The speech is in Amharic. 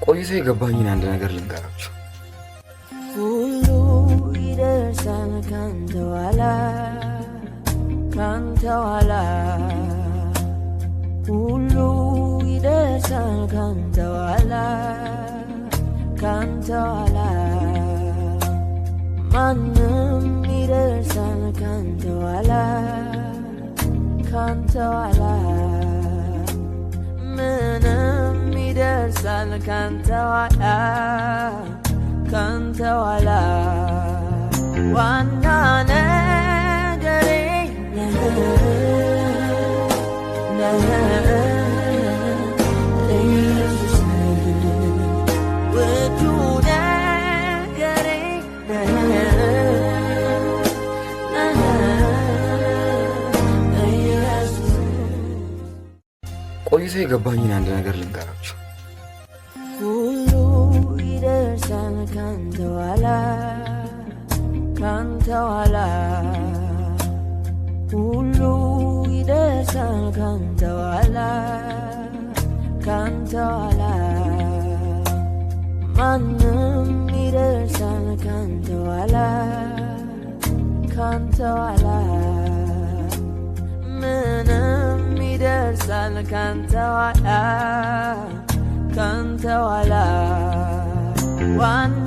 ቆይቶ የገባኝን አንድ ነገር ልንገራችሁ። ሁሉ ይደርሳል ካንተ ኋላ ካንተ ኋላ ሁሉ ይደርሳል ካንተ ኋላ ካንተ ኋላ ማንም ይደርሳል ካንተ ኋላ ካንተ ኋላ ምንም ይደርሳል ካንተ ኋላ ካንተ ኋላ ዋና ነገሬ ኢየሱስ ውዱ ነገሬ ቆይቶ የገባኝን አንድ ነገር ልንገራችሁ። ሁሉ ይደርሳል ካንተ ኋላ ካንተ ኋላ ሁሉ ይደርሳል ካንተ ኋላ ካንተ ኋላ ማንም ይደርሳል ካንተ ኋላ ካንተ ኋላ ምንም ይደርሳል ካንተ ኋላ ካንተ ኋላ ዋና